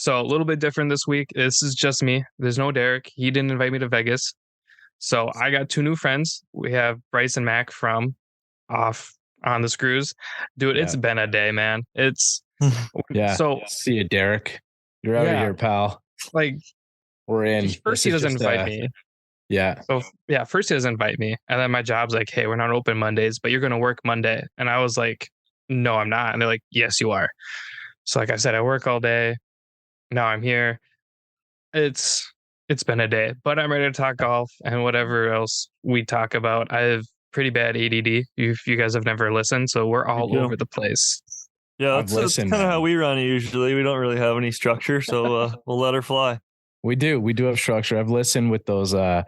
So a little bit different this week. This is just me. There's no Derek. He didn't invite me to Vegas. So I got 2 new friends. We have Bryce and Mack from Off on the Screws. Dude, it's been a day, man. It's So see you, Derek. You're out of here, pal. Like, we're in. First, he doesn't invite me. Yeah. So first he doesn't invite me, and then my job's like, "Hey, we're not open Mondays, but you're going to work Monday." And I was like, "No, I'm not." And they're like, "Yes, you are." So like I said, I work all day. Now I'm here. It's been a day, but I'm ready to talk golf and whatever else we talk about. I have pretty bad ADD. If you guys have never listened, so we're all over the place. Yeah, that's kind of how we run it usually. We don't really have any structure, so we'll let her fly. We do have structure. I've listened with those. I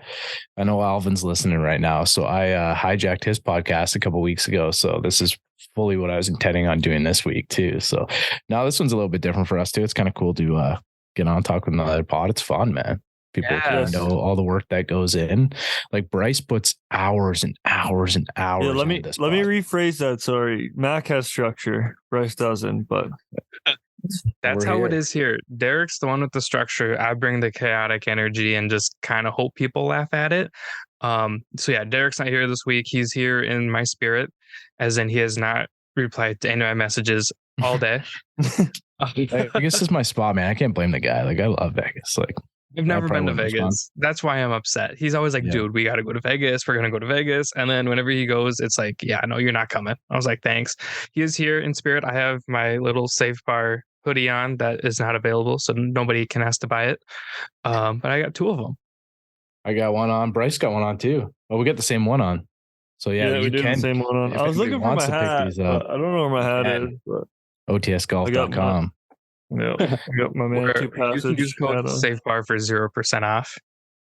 know Alvin's listening right now, so I hijacked his podcast a couple weeks ago. So this is fully what I was intending on doing this week too. So now this one's a little bit different for us too. It's kind of cool to get on, talk with another pod. It's fun, man. People kind of know all the work that goes in. Like Bryce puts hours and hours and hours. Yeah, let me rephrase that. Sorry, Mack has structure. Bryce doesn't, but that's how it is here. Derek's the one with the structure. I bring the chaotic energy and just kind of hope people laugh at it. So yeah, Derek's not here this week. He's here in my spirit, as in he has not replied to any of my messages all day. Vegas is my spot, man. I can't blame the guy. Like, I love Vegas. Like, I've never been to Vegas. That's why I'm upset. He's always like, dude, we got to go to Vegas. We're going to go to Vegas. And then whenever he goes, it's like, yeah, no, you're not coming. I was like, thanks. He is here in spirit. I have my little Safe Bar hoodie on that is not available, so nobody can ask to buy it. But I got 2 of them. I got one on. Bryce got one on too. Oh, we got the same one on. So yeah, we did the same one on. I was looking for my hat. I don't know where my hat is. But OTSgolf.com. Yeah, I got my man 2 Passage. Use code Safe Bar for 0% off.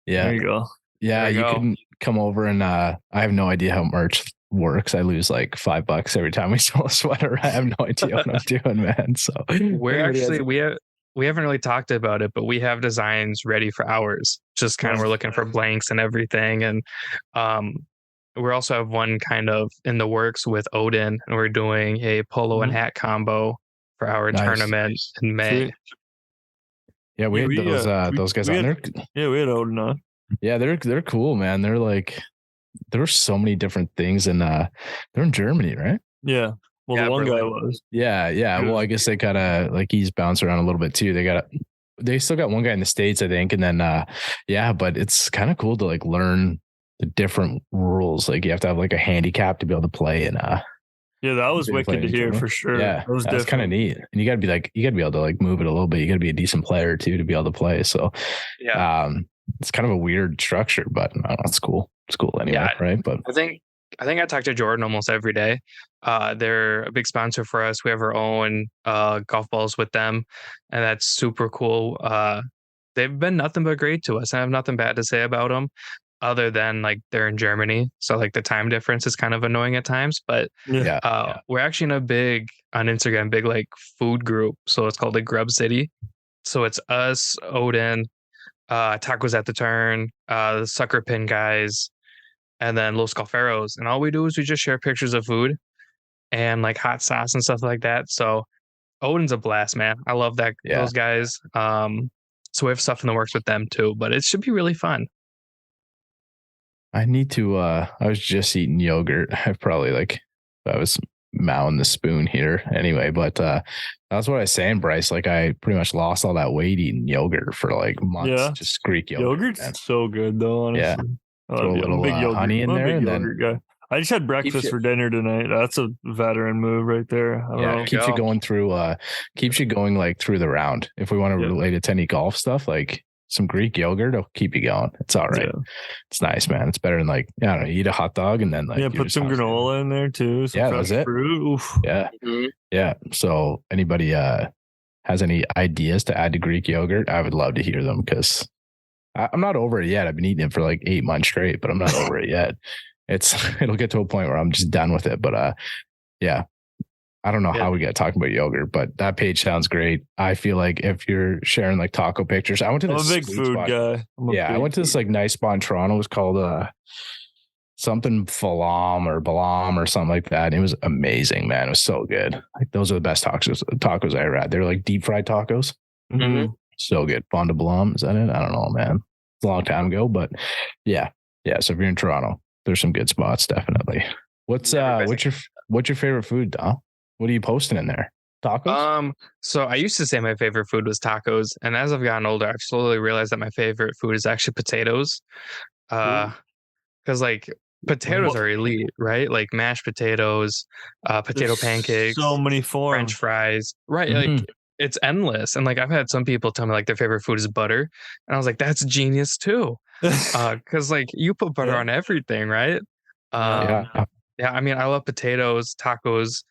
Yeah, there you go. Yeah, you can come over and I have no idea how merch works. I lose like $5 every time we sell a sweater. I have no idea what I'm doing, man. So we're actually we haven't really talked about it, but we have designs ready for ours. Just kind of we're looking for blanks and everything, and we also have one kind of in the works with Odin, and we're doing a polo and hat combo for our tournament in May. Sweet. Yeah, we had those guys on there. Yeah, we had Odin on. Yeah, they're cool, man. They're like, there were so many different things, and they're in Germany, right? Yeah. Well, the one guy was. Yeah. Well, I guess they kind of like he's bounced around a little bit too. They still got one guy in the States, I think, and then but it's kind of cool to like learn the different rules. Like you have to have like a handicap to be able to play, and yeah, that was wicked to hear for sure. Yeah, that's kind of neat. And you gotta be able to like move it a little bit. You gotta be a decent player too to be able to play. So it's kind of a weird structure, but it's cool. It's cool anyway, right? But I think I talk to Jordan almost every day. They're a big sponsor for us. We have our own golf balls with them, and that's super cool. They've been nothing but great to us. I have nothing bad to say about them, other than like they're in Germany, so like the time difference is kind of annoying at times. But we're actually in a big like food group, so it's called the Grub City. So it's us, Odin, Tacos at the Turn, the Sucker Pin guys, and then Los Golferos. And all we do is we just share pictures of food and like hot sauce and stuff like that. So Odin's a blast, man. I love those guys. So we have stuff in the works with them too, but it should be really fun. I need to I was just eating yogurt. I was mowing the spoon here anyway, but that's what I was saying, Bryce. Like I pretty much lost all that weight eating yogurt for like months. Yeah. Just Greek yogurt. Yogurt's so good though, honestly. Yeah. Throw a little honey in there, and then guy. I just had breakfast for dinner tonight. That's a veteran move right there. Keeps you going through like through the round. If we want to relate it to any golf stuff, like some Greek yogurt will keep you going. It's all right. Yeah. It's nice, man. It's better than like, I don't know, eat a hot dog and then like put some granola in there too. Some that's it. Fruit. Oof. Yeah. Mm-hmm. Yeah. So anybody has any ideas to add to Greek yogurt, I would love to hear them, because I'm not over it yet. I've been eating it for like 8 months straight, but I'm not over it yet. It'll get to a point where I'm just done with it. But I don't know how we got talking about yogurt, but that page sounds great. I feel like if you're sharing like taco pictures, I went to this. I'm a big food guy. I went to this like nice spot in Toronto. It was called something Falam or Balam or something like that. It was amazing, man. It was so good. Like those are the best tacos I ever had. They're like deep fried tacos. Mm-hmm. So good. Fond du Blanc, is that it? I don't know, man. It's a long time ago, but yeah. So if you're in Toronto, there's some good spots, definitely. What's your favorite food, Dom? What are you posting in there? Tacos? So I used to say my favorite food was tacos, and as I've gotten older, I've slowly realized that my favorite food is actually potatoes. Because like potatoes are elite, right? Like mashed potatoes, potato pancakes, so many forms, French fries, right? Like it's endless. And like I've had some people tell me like their favorite food is butter, and I was like, that's genius too. Because like you put butter on everything, right? Yeah, I mean, I love potatoes, tacos.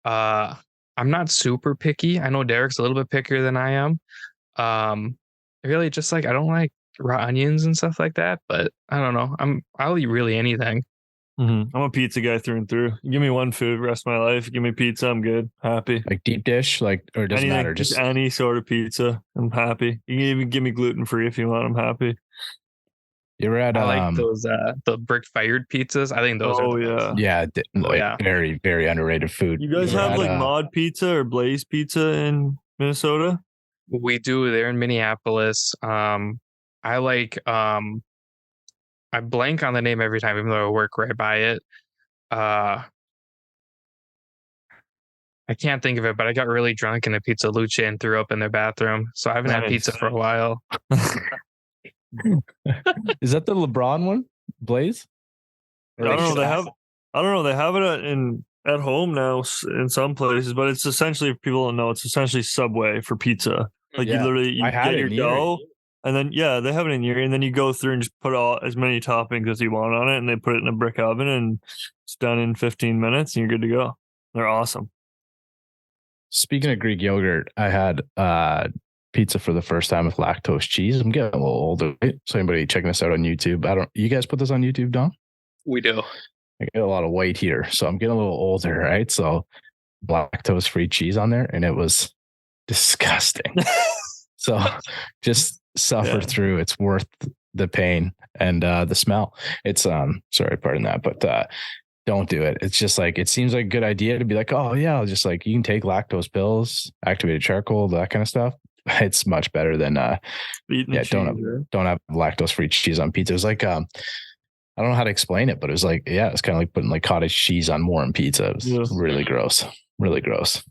I'm not super picky. I know Derek's a little bit pickier than I am. Really, just like I don't like raw onions and stuff like that. But I don't know. I'll eat really anything. I'm a pizza guy through and through. Give me one food, rest of my life. Give me pizza, I'm good, happy. Like deep dish, like, or it doesn't matter. Just any sort of pizza, I'm happy. You can even give me gluten free if you want. I'm happy. You ever had I like those the brick fired pizzas. I think those are the best. Very, very underrated food. You guys have like Mod Pizza or Blaze Pizza in Minnesota? We do. They're in Minneapolis. I like I blank on the name every time, even though I work right by it. I can't think of it, but I got really drunk in a Pizza Luce and threw up in their bathroom. So I haven't had pizza for a while. Is that the LeBron one? Blaze? I don't know. They have it at home now in some places, but it's essentially, if people don't know, it's essentially Subway for pizza. Like you get your dough, and then they have it in here, and then you go through and just put as many toppings as you want on it, and they put it in a brick oven, and it's done in 15 minutes, and you're good to go. They're awesome. Speaking of Greek yogurt, I had pizza for the first time with lactose cheese. I'm getting a little older, right? So anybody checking this out on YouTube, you guys put this on YouTube, Don? We do. I get a lot of weight here, so I'm getting a little older, right? So lactose free cheese on there, and it was disgusting. So just suffer through. It's worth the pain and the smell. It's sorry, pardon that, but don't do it. It's just like, it seems like a good idea to be like, oh yeah, just like you can take lactose pills, activated charcoal, that kind of stuff. It's much better than don't have lactose free cheese on pizza. It was like I don't know how to explain it, but it was like, it's kind of like putting like cottage cheese on warm pizza. It was really gross. Really gross.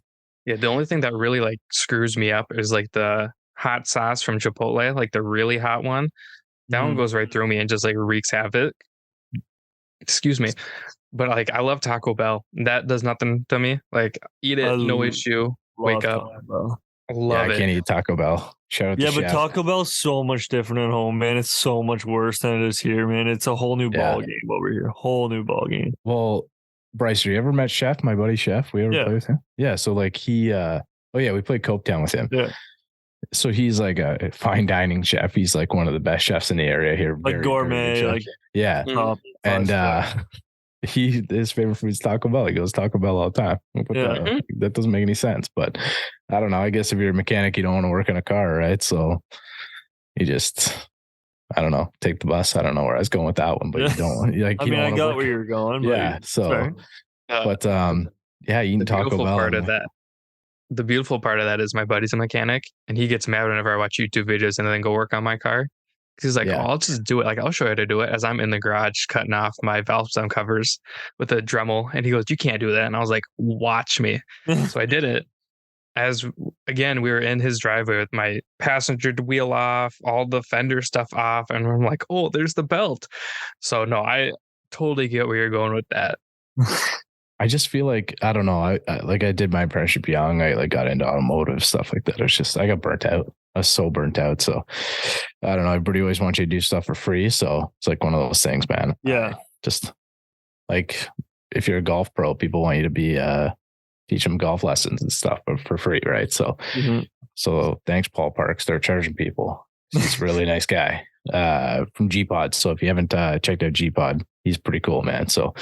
Yeah, the only thing that really like screws me up is like the hot sauce from Chipotle, like the really hot one. That one goes right through me and just like wreaks havoc. Excuse me. But like I love Taco Bell. That does nothing to me. Like eat it, no issue. Wake up. I love it. I can't eat Taco Bell. Shout out to but Chef. Taco Bell's so much different at home, man. It's so much worse than it is here, man. It's a whole new ball game over here. Whole new ball game. Well, Bryce, have you ever met Chef, my buddy Chef? We ever play with him? Yeah. So like he we played Coketown with him. Yeah. So he's like a fine dining chef. He's like one of the best chefs in the area here. Like gourmet, like and his favorite food is Taco Bell. He goes Taco Bell all the time. That doesn't make any sense, but I don't know. I guess if you're a mechanic, you don't want to work in a car, right? So you just, I don't know, take the bus. I don't know where I was going with that one, but you don't like. I mean, I got where you're going. Yeah. So, but you can Taco Bell. Part of that. The beautiful part of that is my buddy's a mechanic, and he gets mad whenever I watch YouTube videos and then go work on my car. He's like, I'll just do it. Like, I'll show you how to do it as I'm in the garage cutting off my valve stem covers with a Dremel. And he goes, you can't do that. And I was like, watch me. So I did it. Again, we were in his driveway with my passenger wheel off, all the fender stuff off. And I'm like, oh, there's the belt. So no, I totally get where you're going with that. I just feel like, I don't know. I did my apprenticeship young. I like got into automotive stuff like that. It's just, I got burnt out. I was so burnt out. So I don't know. Everybody always wants you to do stuff for free. So it's like one of those things, man. Yeah. Just like if you're a golf pro, people want you to be, teach them golf lessons and stuff for free. Right. So, so thanks, Paul Parks. They're charging people. He's a really nice guy from G-Pod. So if you haven't checked out G-Pod, he's pretty cool, man. So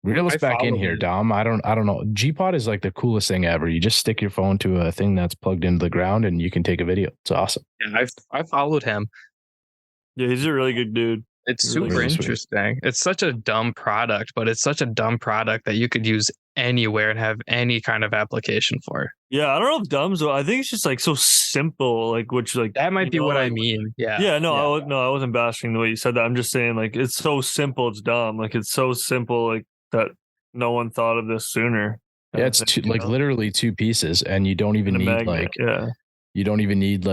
reel us back in here, Dom. I don't know. G-Pod is like the coolest thing ever. You just stick your phone to a thing that's plugged into the ground and you can take a video. It's awesome. Yeah, I followed him. Yeah, he's a really good dude. It's super interesting. It's such a dumb product, but it's such a dumb product that you could use anywhere and have any kind of application for. Yeah, I don't know if dumb's. I think it's just like so simple, like which like that might be what I mean. Yeah. No, I wasn't bashing the way you said that. I'm just saying like it's so simple, it's dumb. Like it's so simple, like that no one thought of this sooner. Yeah, it's literally 2 pieces, and you don't even need you don't even need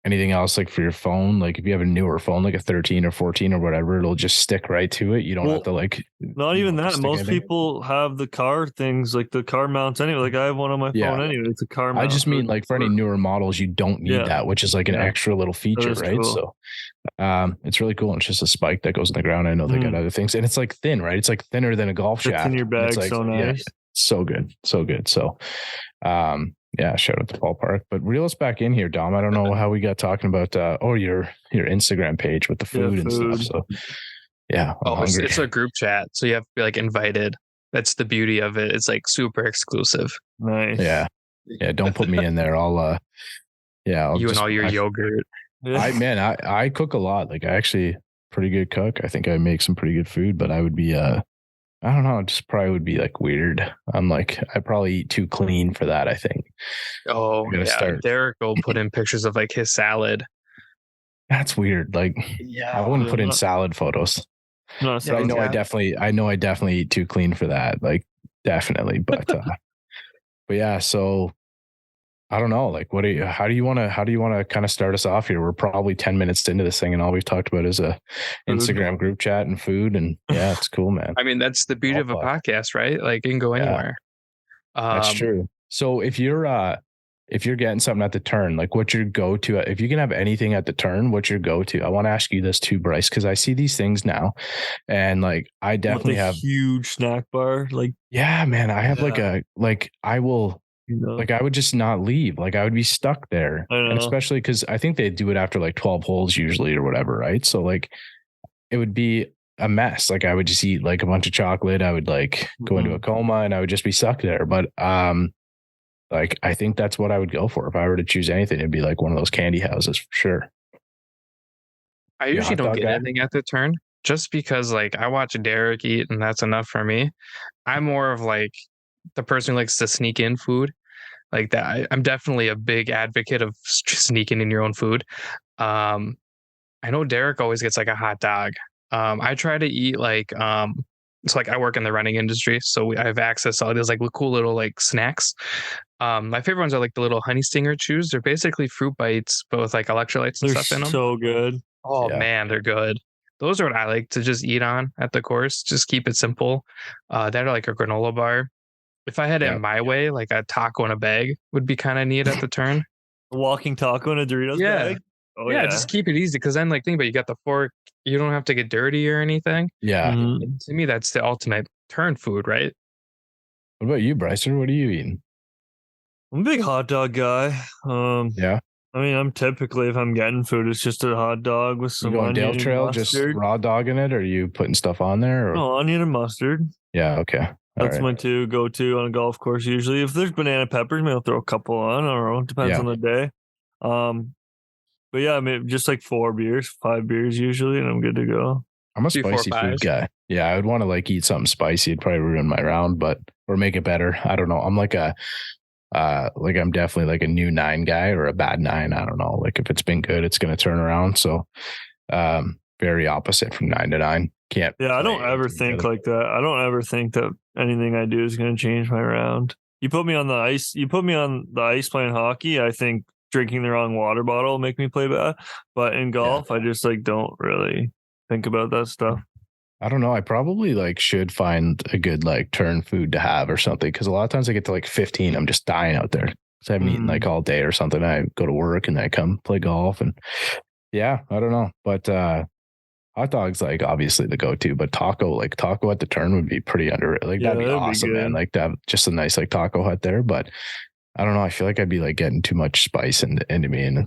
anything else like for your phone. Like if you have a newer phone, like a 13 or 14 or whatever, it'll just stick right to it. You don't have to like. Not even that. Most people have the car things, like the car mounts anyway. Like I have one on my phone anyway. It's a car mount. I just mean like for any newer models, you don't need that, which is like an extra little feature, right? Cool. So it's really cool. And it's just a spike that goes in the ground. I know they got other things, and it's like thin, right? It's like thinner than a golf shaft. In your bag, like, so nice. Yeah, so good. So yeah, shout out to ballpark. But reel us back in here, Dom. I don't know how we got talking about your Instagram page with the food and stuff. So yeah, it's a group chat, so you have to be like invited. That's the beauty of it. It's like super exclusive. Nice. Yeah. Don't put me in there. I'll you and all your yogurt. I cook a lot. Like I actually pretty good cook. I think I make some pretty good food, but I would be I don't know. Just probably would be like weird. I'm like, I probably eat too clean for that, I think. Oh, yeah. Derek will put in pictures of like his salad. That's weird. Like, I wouldn't put in salad photos. No, so I know I definitely eat too clean for that. Like, definitely. But, but yeah, so I don't know. Like, how do you want to kind of start us off here? We're probably 10 minutes into this thing, and all we've talked about is a Instagram group chat and food. And yeah, it's cool, man. I mean, that's the beauty of a podcast, right? Like, it can go anywhere. That's true. So if you're getting something at the turn, like what's your go-to? If you can have anything at the turn, what's your go-to? I want to ask you this too, Bryce, because I see these things now, and like I definitely have huge snack bar. Like, yeah, man, I have I will. Like I would just not leave. Like I would be stuck there. And especially because I think they do it after like 12 holes usually or whatever, right? So like it would be a mess. Like I would just eat like a bunch of chocolate. I would like go into a coma and I would just be stuck there. But like I think that's what I would go for. If I were to choose anything, it'd be like one of those candy houses for sure. I usually don't get anything at the turn just because like I watch Derek eat and that's enough for me. I'm more of like the person who likes to sneak in food. Like that, I'm definitely a big advocate of sneaking in your own food. I know Derek always gets like a hot dog. I try to eat like, it's like I work in the running industry, so I have access to all these like cool little like snacks. My favorite ones are like the little honey stinger chews. They're basically fruit bites, but with like electrolytes and stuff in them. So good. Oh man, they're good. Those are what I like to just eat on at the course. Just keep it simple. That are like a granola bar. If I had it my way, like a taco in a bag would be kind of neat at the turn. A walking taco in a Doritos bag? Oh, yeah, just keep it easy because then, like, think about it, you got the fork, you don't have to get dirty or anything. Yeah. Mm-hmm. To me, that's the ultimate turn food, right? What about you, Bryson? What are you eating? I'm a big hot dog guy. Yeah. I mean, I'm typically, if I'm getting food, it's just a hot dog with some onion Dale Trail, and just raw dogging it, or are you putting stuff on there? Or? No, onion and mustard. Yeah, okay. That's my go-to on a golf course usually. If there's banana peppers, maybe I'll throw a couple on. I don't know. It depends on the day. But yeah, I mean, just like 5 beers usually, and I'm good to go. I'm a spicy food guy. Yeah, I would want to like eat something spicy. It'd probably ruin my round, or make it better. I don't know. I'm like I'm definitely like a new 9 guy or a bad 9. I don't know. Like if it's been good, it's going to turn around. So, very opposite from 9 to 9. Can't. Yeah, I don't ever think like that. I don't ever think that anything I do is going to change my round. You put me on the ice. You put me on the ice playing hockey. I think drinking the wrong water bottle will make me play bad. But in golf, I just like don't really think about that stuff. I don't know. I probably like should find a good like turn food to have or something, because a lot of times I get to like 15, I'm just dying out there because I haven't eaten like all day or something. I go to work and then I come play golf and I don't know. But hot dogs like obviously the go-to, but taco at the turn would be pretty underrated. Like that'd be awesome, man. Like to have just a nice like taco hut there. But I don't know. I feel like I'd be like getting too much spice into me, and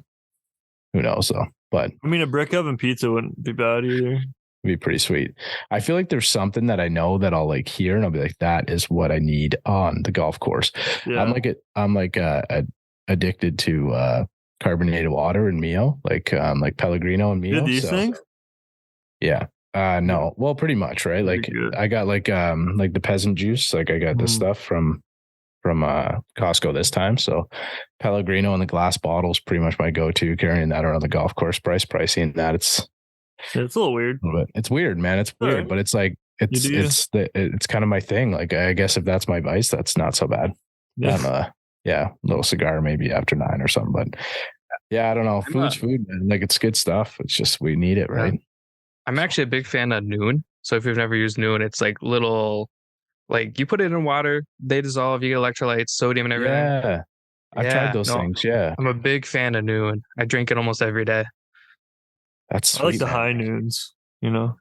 who knows? So, but I mean, a brick oven pizza wouldn't be bad either. Be pretty sweet. I feel like there's something that I know that I'll like hear and I'll be like, that is what I need on the golf course. Yeah. I'm addicted to carbonated water and Mio, like Pellegrino and Mio. These things? Yeah. No. Well, pretty much, right? Like I got like the peasant juice. Like I got this stuff from Costco this time. So Pellegrino in the glass bottle is pretty much my go-to, carrying that around the golf course. Bryce pricing that it's a little weird. It's weird, man. It's weird, but it's like it's kind of my thing. Like I guess if that's my vice, that's not so bad. Yeah. Little cigar maybe after 9 or something. But yeah, I don't know. Food's food, man. Like it's good stuff. It's just we need it, right? I'm actually a big fan of Noon. So if you've never used Noon, it's like little, like you put it in water, they dissolve, you get electrolytes, sodium, and everything. Yeah, I've tried those things. Yeah, I'm a big fan of Noon. I drink it almost every day. That's sweet, I like the high noons. Yeah,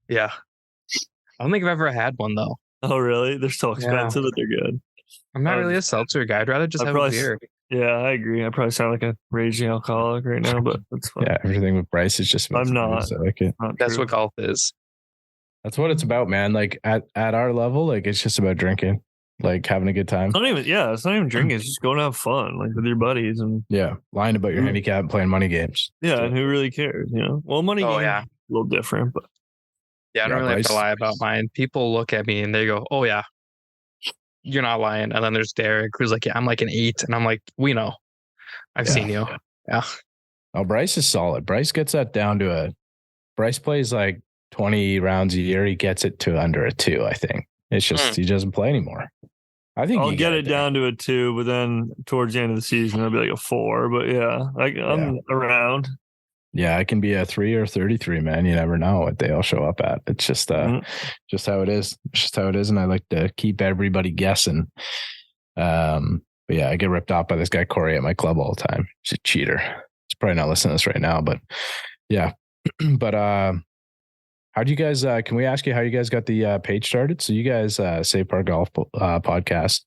I don't think I've ever had one though. Oh really? They're so expensive that they're good. I'm not really a seltzer guy. I'd rather just have a beer. Yeah, I agree. I probably sound like a raging alcoholic right now, but that's fine. Yeah, everything with Bryce is just. I'm not. I like it. That's what golf is. That's what it's about, man. Like at our level, like it's just about drinking, like having a good time. It's not even drinking. It's just going to have fun, like with your buddies and lying about your handicap and playing money games. Yeah, and who really cares? Well, money games a little different, but I don't really have to lie about mine. People look at me and they go, "Oh yeah, you're not lying." And then there's Derek, who's like, "Yeah, I'm like an 8," and I'm like, "We know, I've seen you." Yeah. Oh, Bryce is solid. Bryce gets that down to Bryce plays like 20 rounds a year. He gets it to under a 2. I think it's just he doesn't play anymore. I think I'll get it down to a 2, but then towards the end of the season it'll be like a 4. But I'm around. Yeah, I can be a 3 or 33, man. You never know what they all show up at. It's just just how it is. It's just how it is, and I like to keep everybody guessing. But yeah, I get ripped off by this guy Corey at my club all the time. He's a cheater. He's probably not listening to this right now, but yeah. But how do you guys? Can we ask you how you guys got the page started? So you guys, Save Par Golf podcast,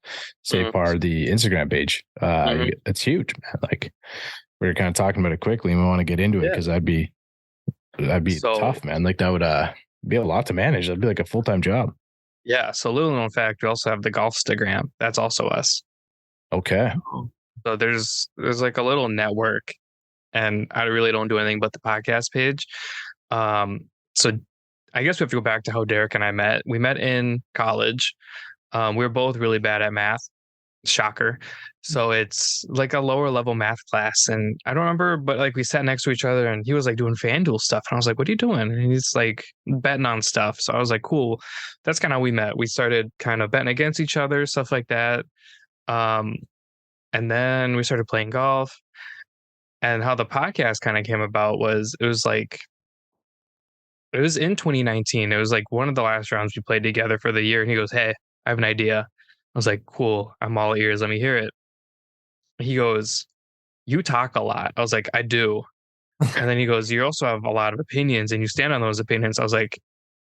Save Par the Instagram page. It's huge, man. Like we were kind of talking about it quickly, and we want to get into it because that'd be tough, man. Like that would be a lot to manage. That'd be like a full-time job. Yeah. So little known fact, we also have the Golfstagram. That's also us. Okay. So there's like a little network, and I really don't do anything but the podcast page. So I guess we have to go back to how Derek and I met. We met in college. We were both really bad at math. Shocker. So it's like a lower level math class. And I don't remember, but like we sat next to each other and he was like doing FanDuel stuff. And I was like, "What are you doing?" And he's like betting on stuff. So I was like, cool. That's kind of how we met. We started kind of betting against each other, stuff like that. And then we started playing golf. And how the podcast kind of came about was it was in 2019. It was like one of the last rounds we played together for the year. And he goes, "Hey, I have an idea." I was like, "Cool. I'm all ears. Let me hear it." He goes, "You talk a lot." I was like, "I do." And then he goes, "You also have a lot of opinions and you stand on those opinions." I was like,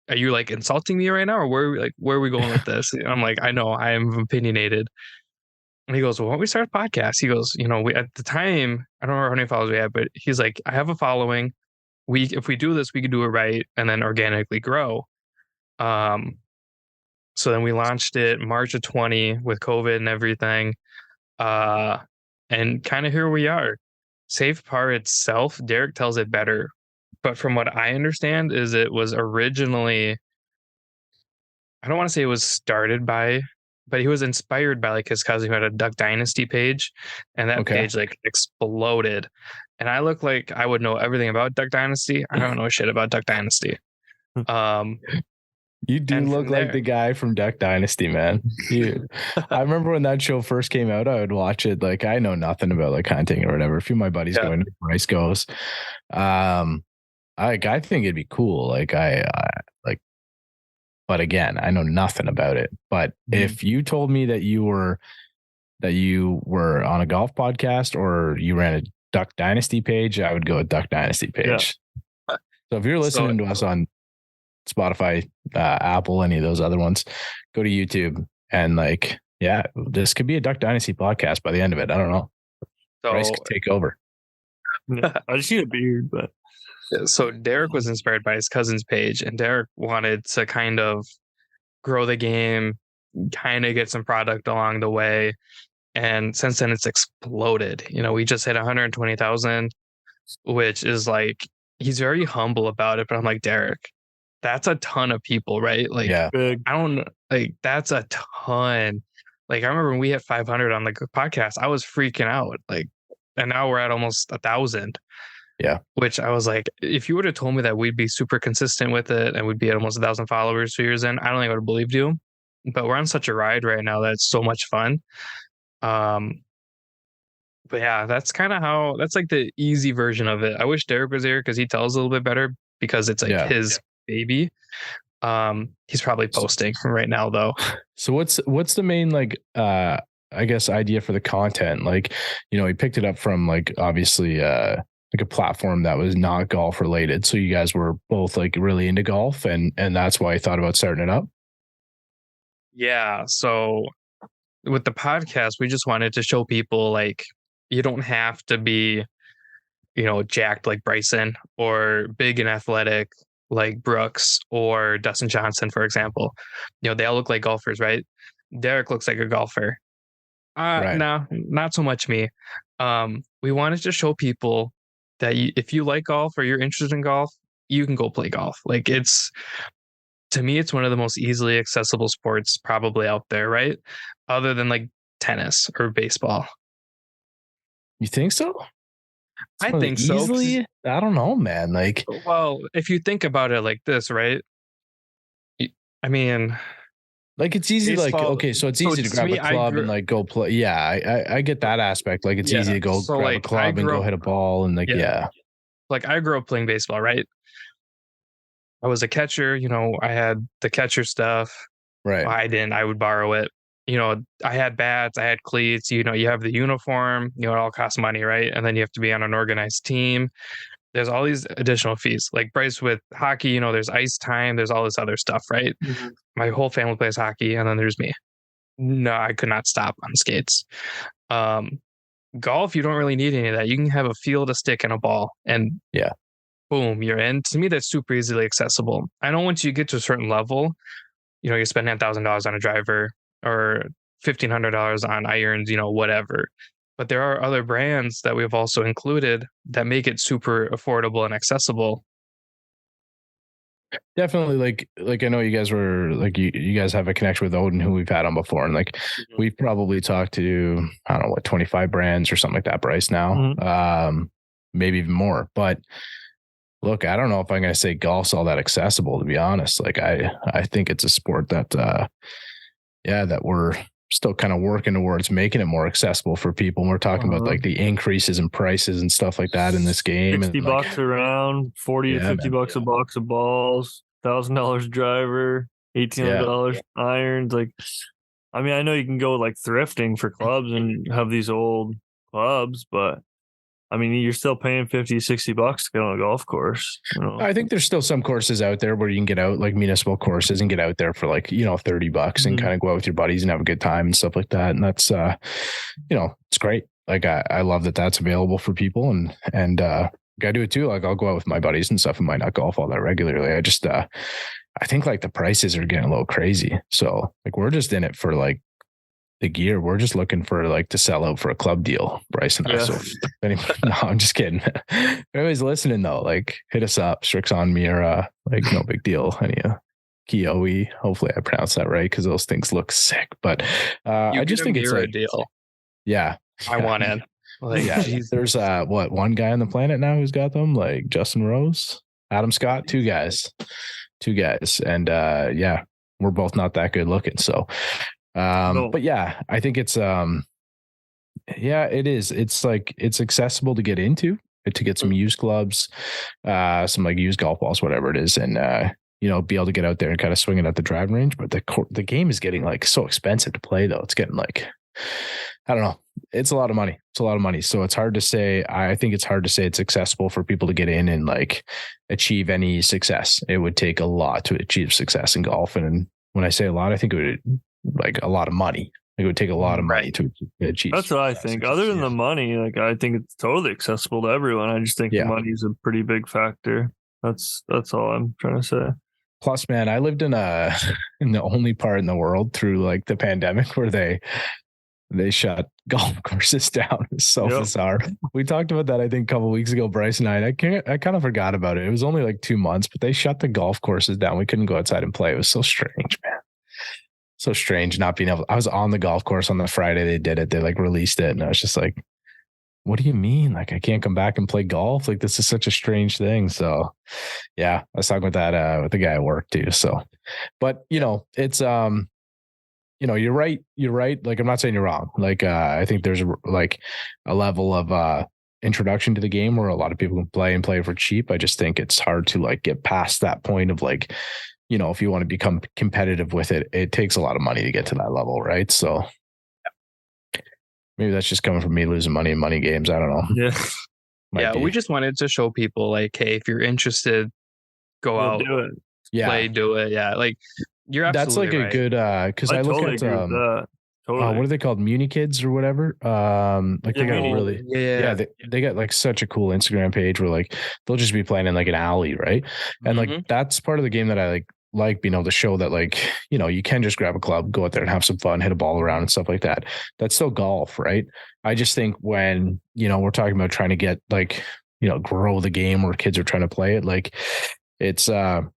"Are you like insulting me right now? Or where are we going with this?" And I'm like, "I know I am opinionated." And he goes, "Well, why don't we start a podcast?" He goes, we at the time, I don't remember how many followers we had, but he's like, "I have a following. If we do this, we can do it right and then organically grow." So then we launched it March of 20 with COVID and everything. And kind of here we are. Save Par itself, Derek tells it better. But from what I understand is it was originally, I don't want to say it was started by, but he was inspired by like his cousin who had a Duck Dynasty page, and that page like exploded. And I look like I would know everything about Duck Dynasty. I don't know shit about Duck Dynasty. You do look like the guy from Duck Dynasty, man. I remember when that show first came out, I would watch it. Like I know nothing about like hunting or whatever. A few of my buddies going, Bryce goes. I think it'd be cool. Like but again, I know nothing about it. But if you told me that you were on a golf podcast or you ran a Duck Dynasty page, I would go with Duck Dynasty page. Yeah. So if you're listening to us on Spotify, Apple, any of those other ones, go to YouTube and this could be a Duck Dynasty podcast by the end of it. I don't know. So, Bryce could take over. I just need a beard, but. So Derek was inspired by his cousin's page, and Derek wanted to kind of grow the game, kind of get some product along the way. And since then it's exploded. We just hit 120,000, which is like, he's very humble about it. But I'm like, Derek, that's a ton of people, right? Like, I don't like, that's a ton. Like, I remember when we hit 500 on the podcast, I was freaking out. Like, and now we're at almost 1,000. Yeah. Which I was like, if you would have told me that we'd be super consistent with it and we'd be at almost 1,000 followers 2 years in, I don't think I would have believed you. But we're on such a ride right now that's so much fun. But yeah, that's kind of that's like the easy version of it. I wish Derek was here because he tells a little bit better because it's like his baby. He's probably posting right now though. So what's the main like I guess idea for the content? Like, you know, he picked it up from like obviously like a platform that was not golf related. So you guys were both like really into golf and that's why I thought about starting it up. Yeah. So with the podcast, we just wanted to show people like you don't have to be, you know, jacked like Bryson or big and athletic like Brooks or Dustin Johnson, for example. You know, they all look like golfers, right? Derek looks like a golfer. Right. No, not so much me. We wanted to show people that if you like golf or you're interested in golf, you can go play golf. Like to me, it's one of the most easily accessible sports probably out there, right? Other than like tennis or baseball. You think so? I think so. Easily? I don't know, man. Like, well, if you think about it like this, right? I mean, like it's easy. Baseball, like, okay, so it's easy to grab a club and like go play. Yeah, I get that aspect. Like, it's easy to go grab a club and go hit a ball and like, Like, I grew up playing baseball, right? I was a catcher. You know, I had the catcher stuff. Right. I would borrow it. You know, I had bats, I had cleats, you know, you have the uniform, you know, it all costs money, right? And then you have to be on an organized team. There's all these additional fees. Like Bryce with hockey, you know, there's ice time, there's all this other stuff, right? Mm-hmm. My whole family plays hockey, and then there's me. No, I could not stop on skates. Golf, you don't really need any of that. You can have a field, a stick, and a ball, and boom, you're in. To me, that's super easily accessible. I know once you get to a certain level, you know, you're spending $1,000 on a driver or $1,500 on irons, you know, whatever. But there are other brands that we've also included that make it super affordable and accessible. Definitely, like I know you guys were like you guys have a connection with Odin, who we've had on before, and like we've probably talked to, I don't know, what, 25 brands or something like that, Bryce, now, maybe even more. But look, I don't know if I'm going to say golf's all that accessible, to be honest. Like I think it's a sport that that we're still kind of working towards making it more accessible for people. And we're talking about like the increases in prices and stuff like that in this game. $60 and bucks around, 40 to 50 bucks a box of balls, $1,000 driver, $1,800 irons. Like, I mean, I know you can go like thrifting for clubs and have these old clubs, but I mean, you're still paying 50, 60 bucks to get on a golf course. You know? I think there's still some courses out there where you can get out, like municipal courses, and get out there for like, you know, $30 and kind of go out with your buddies and have a good time and stuff like that. And that's, you know, it's great. Like, I love that that's available for people, and I do it too. Like, I'll go out with my buddies and stuff and might not golf all that regularly. I just, I think like the prices are getting a little crazy. So like, we're just in it for like the gear. We're just looking for like to sell out for a club deal, Bryce and I. So anyway, no, I'm just kidding. Everybody's listening though, like hit us up, Strix on Mira, like no big deal. Any Kioi, hopefully I pronounced that right, because those things look sick. But I just think it's like, a deal. Yeah, I want in. Like, there's one guy on the planet now who's got them, like Justin Rose, Adam Scott, two guys, and we're both not that good looking. So. But yeah, I think it's it is. It's like it's accessible to get into, to get some used clubs, some like used golf balls, whatever it is, and you know, be able to get out there and kind of swing it at the driving range. But the game is getting like so expensive to play though. It's getting like, I don't know. It's a lot of money. So it's hard to say. I think it's hard to say it's accessible for people to get in and like achieve any success. It would take a lot to achieve success in golf. And when I say a lot, I think it would like a lot of money. It would take a lot of money to achieve. That's what I think. Other than the money, like I think it's totally accessible to everyone. I just think the money is a pretty big factor. That's all I'm trying to say. Plus, man, I lived in the only part in the world through like the pandemic where they They shut golf courses down. It's so bizarre. We talked about that, I think, a couple of weeks ago, Bryce and I kind of forgot about it. It was only like 2 months, but they shut the golf courses down. We couldn't go outside and play. It was so strange, man. So strange not being able. I was on the golf course on the Friday they did it. They like released it, and I was just like, what do you mean? Like, I can't come back and play golf? Like, this is such a strange thing. So yeah, I was talking with that with the guy at work too. So, but it's you're right. Like, I'm not saying you're wrong. Like, I think there's like a level of introduction to the game where a lot of people can play for cheap. I just think it's hard to like get past that point of like, if you want to become competitive with it, it takes a lot of money to get to that level. Right. So maybe that's just coming from me losing money in money games. I don't know. Yeah. We just wanted to show people like, hey, if you're interested, go out, do it. Play, do it. Yeah. Like, you're absolutely that's like right. A good, cause I look at, what are they called? Muni Kids or whatever. Like they got really, they got like such a cool Instagram page where like, they'll just be playing in like an alley. Right. And like, that's part of the game that I like being able to show that like, you can just grab a club, go out there and have some fun, hit a ball around and stuff like that. That's still golf. Right. I just think when, we're talking about trying to get like, grow the game where kids are trying to play it, like it's hard,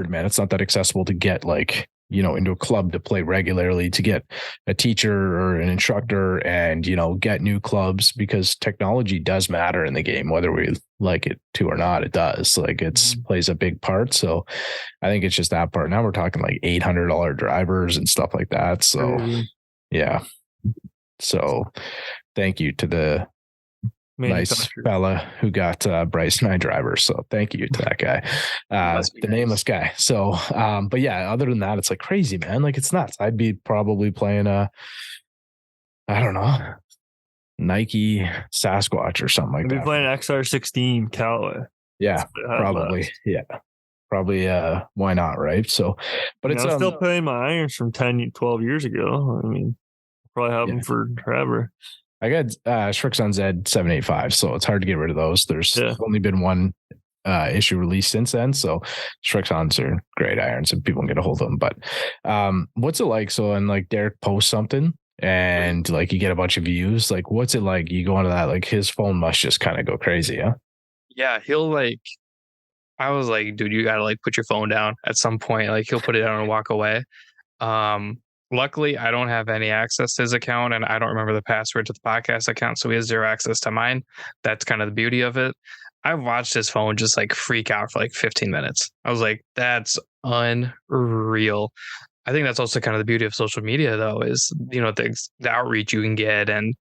man. It's not that accessible to get like, into a club to play regularly, to get a teacher or an instructor and, get new clubs, because technology does matter in the game, whether we like it to or not, it does. Like plays a big part. So I think it's just that part. Now we're talking like $800 drivers and stuff like that. So yeah. So thank you to the nice fella who got Bryce and I drivers. So thank you to that guy, the nameless guy. So, but yeah, other than that, it's like crazy, man. Like it's nuts. I'd be probably playing I don't know, Nike Sasquatch or something like that. I'd be playing XR16 Callaway. Yeah, probably. Left. Yeah, probably. Why not? Right. So, but it's still playing my irons from 10, 12 years ago. I mean, probably have them for forever. I got Shrixon Z785, so it's hard to get rid of those. There's only been one issue released since then, so Shrixons are great irons and people can get a hold of them. But what's it like? So, and like Derek posts something and like you get a bunch of views. Like, what's it like? You go into that, like his phone must just kind of go crazy, huh? Yeah, he'll like. I was like, dude, you gotta like put your phone down at some point. Like he'll put it down and walk away. Luckily, I don't have any access to his account and I don't remember the password to the podcast account. So he has zero access to mine. That's kind of the beauty of it. I watched his phone just like freak out for like 15 minutes. I was like, that's unreal. I think that's also kind of the beauty of social media, though, is, the outreach you can get. And,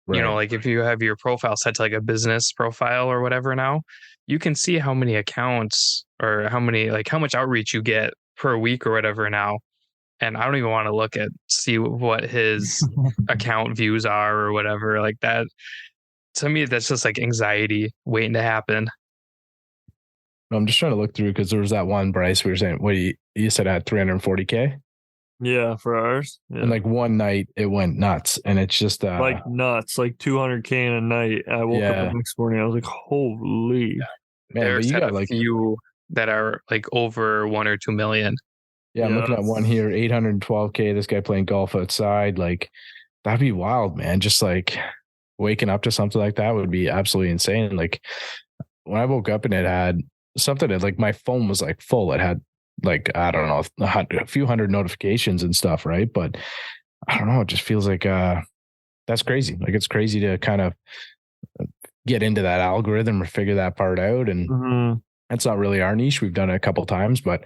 like if you have your profile set to like a business profile or whatever now, you can see how many accounts or how much outreach you get per week or whatever now. And I don't even want to see what his account views are or whatever like that. To me, that's just like anxiety waiting to happen. I'm just trying to look through because there was that one, Bryce, we were saying, what you said at 340K? Yeah, for ours. Yeah. And like one night it went nuts and it's just like nuts, like 200K in a night. I woke up the next morning. I was like, holy. Yeah. Man, Derek's had a few that are like over 1 or 2 million. Yeah, I'm looking at one here, 812K. This guy playing golf outside. Like, that'd be wild, man. Just like waking up to something like that would be absolutely insane. Like, when I woke up and it had something that, like, my phone was like full. It had, like, I don't know, a few hundred notifications and stuff, right? But I don't know. It just feels like that's crazy. Like, it's crazy to kind of get into that algorithm or figure that part out. And that's not really our niche. We've done it a couple times, but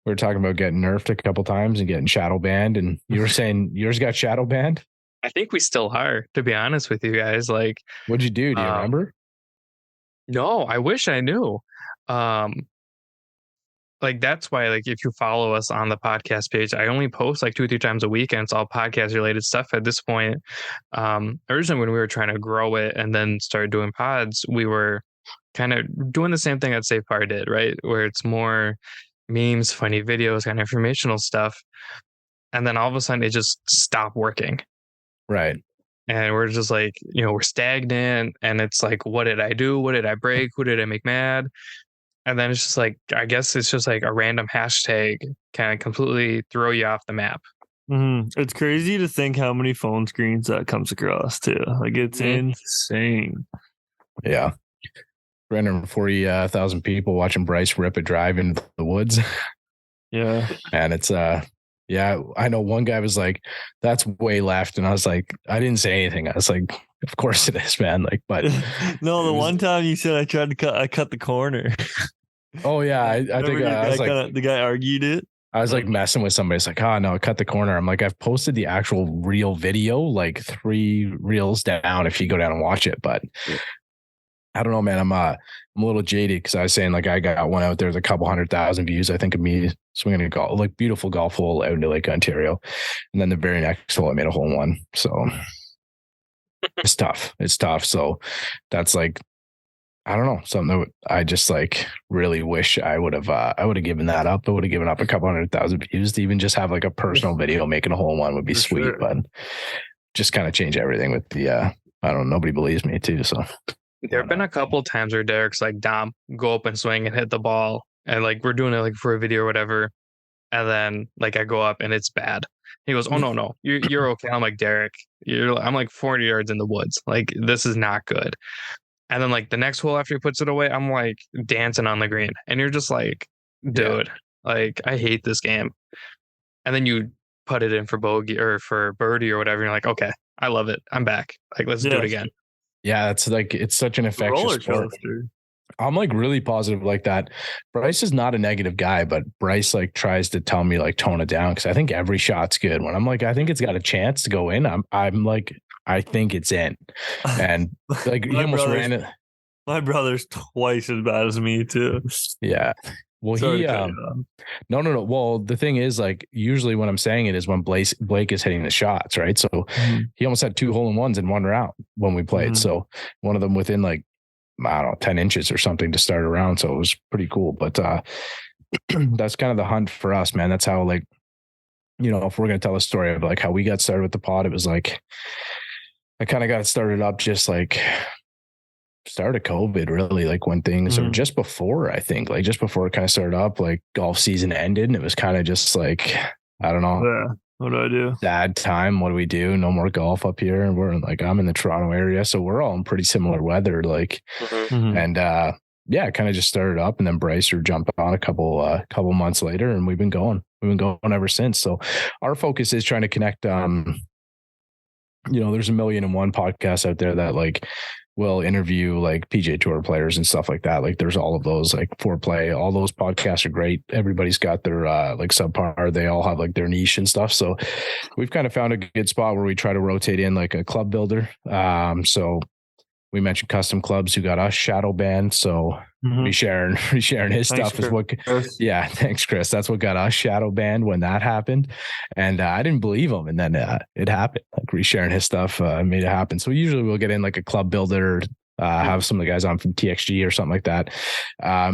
we were talking about getting nerfed a couple times and getting shadow banned. And you were saying yours got shadow banned? I think we still are, to be honest with you guys. Like, what'd you do? Do you remember? No, I wish I knew. Like, that's why, like, if you follow us on the podcast page, I only post like 2 or 3 times a week and it's all podcast related stuff at this point. Originally, when we were trying to grow it and then started doing pods, we were kind of doing the same thing that Safe Par did, right? Where it's more memes, funny videos, kind of informational stuff. And then all of a sudden it just stopped working. Right. And we're just like, we're stagnant and it's like, what did I do? What did I break? Who did I make mad? And then it's just like, I guess it's just like a random hashtag can completely throw you off the map. It's crazy to think how many phone screens that comes across too. Like it's insane. Yeah. 340,000 people watching Bryce rip a drive into the woods. Yeah. And it's, yeah, I know one guy was like, that's way left. And I was like, I didn't say anything. I was like, of course it is, man. Like, but no, the one time you said I cut the corner. Oh yeah. I think I was like, the guy argued it. I was like messing with somebody. It's like, oh no, cut the corner. I'm like, I've posted the actual real video, like 3 reels down if you go down and watch it. But I don't know, man. I'm a little jaded because I was saying like I got one out there with a couple 100,000 views. I think of me swinging a golf, like beautiful golf hole out into Lake Ontario, and then the very next hole I made a hole in one. So it's tough. It's tough. So that's like, I don't know, something that I just like really wish I would have given that up. I would have given up a couple 100,000 views to even just have like a personal video making a hole in one would be sweet, sure. But just kind of change everything with the I don't know, nobody believes me too. So there have been a couple times where Derek's like, Dom, go up and swing and hit the ball. And like, we're doing it like for a video or whatever. And then like, I go up and it's bad. He goes, oh, no, you're okay. I'm like, Derek, I'm like 40 yards in the woods. Like, this is not good. And then like the next hole after he puts it away, I'm like dancing on the green. And you're just like, dude, like, I hate this game. And then you put it in for bogey or for birdie or whatever. And you're like, okay, I love it. I'm back. Like, let's do it again. Yeah, it's like, it's such an infectious sport. I'm like really positive like that. Bryce is not a negative guy, but Bryce like tries to tell me like tone it down because I think every shot's good. When I'm like, I think it's got a chance to go in. I'm like, I think it's in. And like he almost ran it. My brother's twice as bad as me too. Yeah. Well, no. Well, the thing is, like, usually when I'm saying it is when Blake is hitting the shots, right? So he almost had 2 hole-in-ones in one round when we played. So one of them within like, I don't know, 10 inches or something to start a round. So it was pretty cool. But that's kind of the hunt for us, man. That's how, like, you know, if we're going to tell a story of like how we got started with the pod, it was like, I kind of got started up just like start of COVID, really, like when things or just before, I think, like just before it kind of started up, like golf season ended, and it was kind of just like, I don't know. Yeah. What do I do? Sad time. What do we do? No more golf up here. And we're like, I'm in the Toronto area, so we're all in pretty similar weather. Like, and yeah, it kind of just started up, and then Bryce jumped on a couple months later, and we've been going ever since. So our focus is trying to connect. You know, there's 1,000,001 podcasts out there that like will interview like PGA Tour players and stuff like that. Like there's all of those, like Foreplay, all those podcasts are great. Everybody's got their like subpar. They all have like their niche and stuff. So we've kind of found a good spot where we try to rotate in like a club builder. So we mentioned Custom Clubs who got us shadow banned. So resharing his stuff is what, yeah, thanks, Chris. That's what got us shadow banned when that happened. And I didn't believe him. And then it happened, like resharing his stuff made it happen. So usually we'll get in like a club builder, have some of the guys on from TXG or something like that.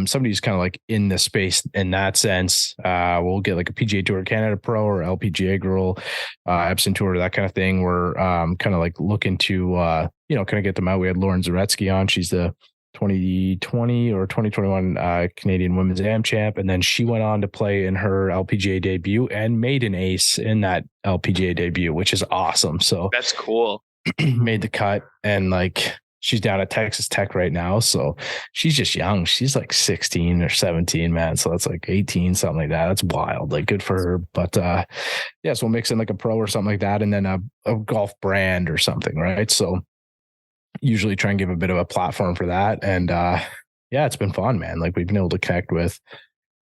Somebody who's kind of like in the space in that sense. We'll get like a PGA Tour Canada Pro or LPGA girl, Epson Tour, that kind of thing. We're kind of like looking to, you know, kind of get them out. We had Lauren Zaretsky on. She's the 2020 or 2021 Canadian Women's Am champ. And then she went on to play in her LPGA debut and made an ace in that LPGA debut, which is awesome. So that's cool. Made the cut, and like, she's down at Texas Tech right now. So she's just young. She's like 16 or 17, man. So that's like 18, something like that. That's wild. Like good for her. But yeah, so we'll mix in like a pro or something like that. And then a golf brand or something. Right. So usually try and give a bit of a platform for that. And yeah, it's been fun, man. Like we've been able to connect with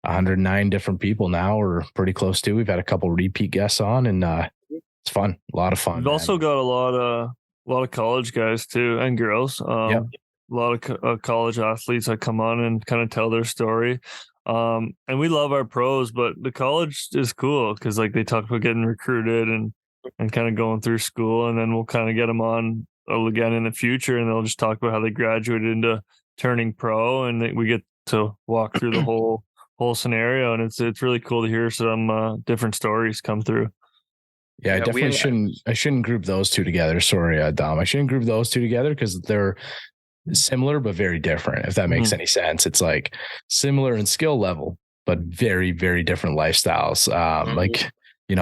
109 different people now, or pretty close to. We've had a couple repeat guests on, and it's fun. A lot of fun. We've also got a lot of college guys too, and girls. A lot of college athletes that come on and kind of tell their story. And we love our pros, but the college is cool because like they talk about getting recruited and kind of going through school, and then we'll kind of get them on again in the future, and they'll just talk about how they graduated into turning pro, and we get to walk through the whole scenario, and it's really cool to hear some different stories come through. Yeah, I definitely shouldn't group those two together. Sorry, Dom. I shouldn't group those two together because they're similar but very different, if that makes any sense. It's like similar in skill level, but very, very different lifestyles. Like,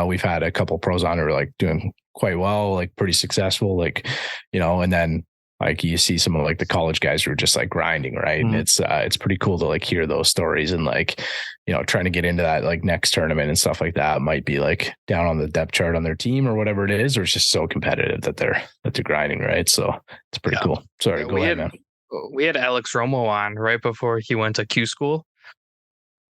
we've had a couple pros on who are like doing quite well, like pretty successful, like, and then like you see some of like the college guys who are just like grinding, right? Mm-hmm. And it's pretty cool to like hear those stories and like, trying to get into that like next tournament and stuff like that might be like down on the depth chart on their team or whatever it is, or it's just so competitive that they're grinding, right? So it's pretty cool. Sorry, go ahead, man. We had Alex Romo on right before he went to Q school.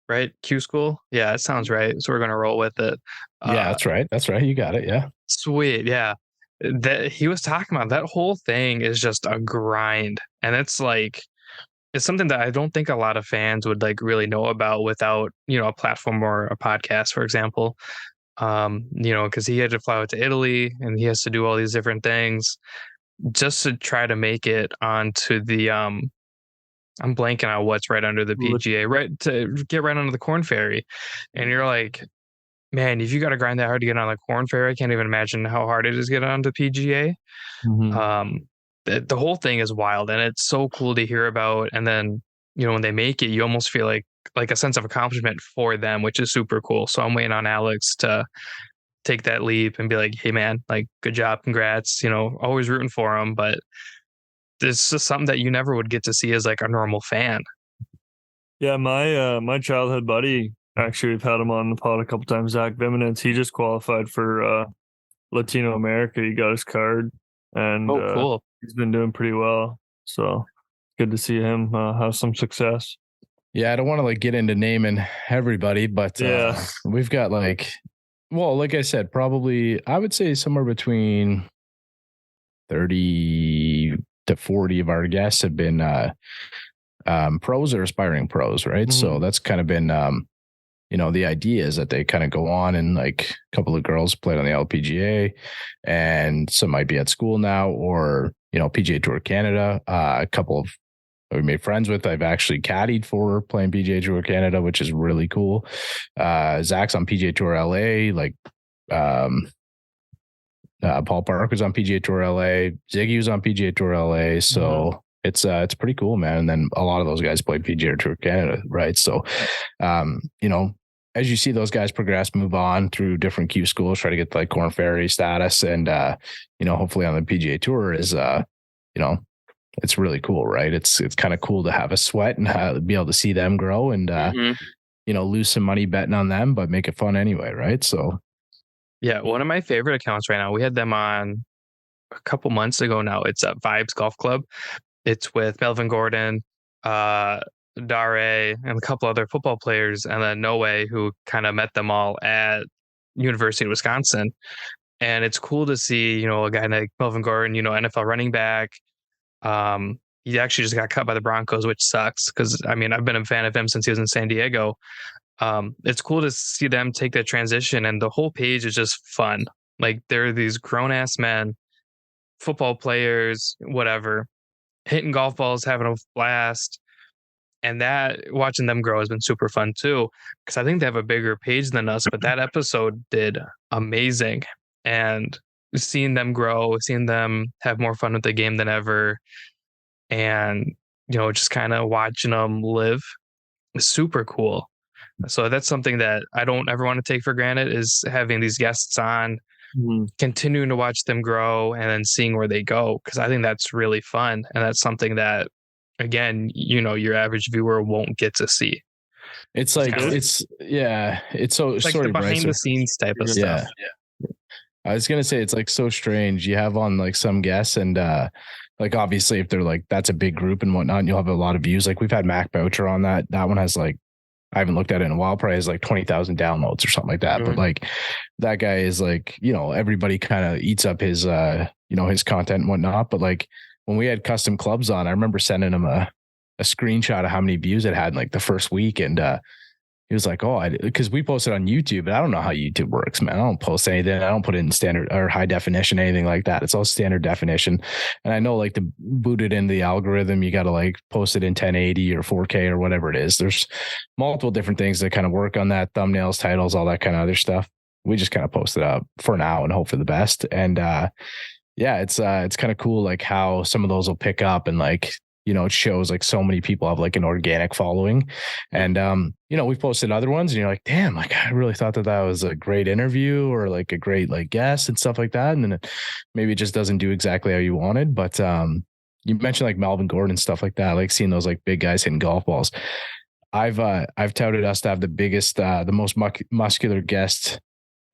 Right? Q school? Yeah, it sounds right. So we're going to roll with it. Yeah, that's right. That's right. You got it. Yeah. Sweet. Yeah. That he was talking about, that whole thing is just a grind. And it's like, it's something that I don't think a lot of fans would like really know about without, a platform or a podcast, for example. Because he had to fly out to Italy and he has to do all these different things just to try to make it onto the I'm blanking on what's right under the PGA, right, to get right under the Corn Ferry. And you're like, man, if you got to grind that hard to get on the Corn Ferry, I can't even imagine how hard it is to get on the PGA. Mm-hmm. The whole thing is wild, and it's so cool to hear about. And then, when they make it, you almost feel like a sense of accomplishment for them, which is super cool. So I'm waiting on Alex to take that leap and be like, hey, man, like, good job, congrats, always rooting for him. But it's just something that you never would get to see as like a normal fan. Yeah, my childhood buddy, actually, we've had him on the pod a couple times, Zach Viminance. He just qualified for Latino America. He got his card, and cool. He's been doing pretty well. So good to see him have some success. Yeah, I don't want to like get into naming everybody, but we've got like I said, probably I would say somewhere between 30 to 40 of our guests have been pros or aspiring pros, right? Mm-hmm. So that's kind of been the idea is that they kind of go on, and like a couple of girls played on the LPGA and some might be at school now, or PGA Tour Canada. A couple of we made friends with, I've actually caddied for playing PGA Tour Canada, which is really cool. Zach's on PGA Tour LA, like Paul Parker's on PGA Tour LA, Ziggy was on PGA Tour LA. So it's pretty cool, man. And then a lot of those guys play PGA Tour Canada, right? So, as you see those guys progress, move on through different Q schools, try to get like Corn Ferry status, and hopefully on the PGA Tour is it's really cool, right? It's kind of cool to have a sweat and be able to see them grow and lose some money betting on them, but make it fun anyway, right? So yeah, one of my favorite accounts right now, we had them on a couple months ago now. It's Vibes Golf Club. It's with Melvin Gordon, Dare, and a couple other football players, and then Noe, who kind of met them all at University of Wisconsin. And it's cool to see, a guy like Melvin Gordon, NFL running back. He actually just got cut by the Broncos, which sucks because, I've been a fan of him since he was in San Diego. It's cool to see them take that transition, and the whole page is just fun. Like, there are these grown-ass men, football players, whatever, hitting golf balls, having a blast. And that, watching them grow has been super fun too, because I think they have a bigger page than us, but that episode did amazing. And seeing them grow, seeing them have more fun with the game than ever, and, just kind of watching them live is super cool. So that's something that I don't ever want to take for granted, is having these guests on, continuing to watch them grow and then seeing where they go. Cause I think that's really fun. And that's something that, again, your average viewer won't get to see. It's like, it's so like the behind the scenes type of stuff. Yeah. I was going to say, it's like so strange. You have on like some guests and, like, obviously if they're like, that's a big group and whatnot, and you'll have a lot of views. Like we've had Mack Boucher on that one has like, I haven't looked at it in a while, probably has like 20,000 downloads or something like that. But like that guy is like, everybody kind of eats up his, his content and whatnot. But like when we had Custom Clubs on, I remember sending him a screenshot of how many views it had in like the first week. And he was like, because we posted on YouTube, but I don't know how YouTube works, man. I don't post anything. I don't put it in standard or high definition, anything like that. It's all standard definition. And I know like to boot it into the algorithm, you got to like post it in 1080 or 4K or whatever it is. There's multiple different things that kind of work on that, thumbnails, titles, all that kind of other stuff. We just kind of post it up for now and hope for the best. And it's kind of cool, like how some of those will pick up and like it shows like so many people have like an organic following. And, we've posted other ones and you're like, damn, like I really thought that was a great interview or like a great like guest and stuff like that. And then maybe it just doesn't do exactly how you wanted. But you mentioned like Melvin Gordon and stuff like that, like seeing those like big guys hitting golf balls. I've touted us to have the biggest, the most muscular guest,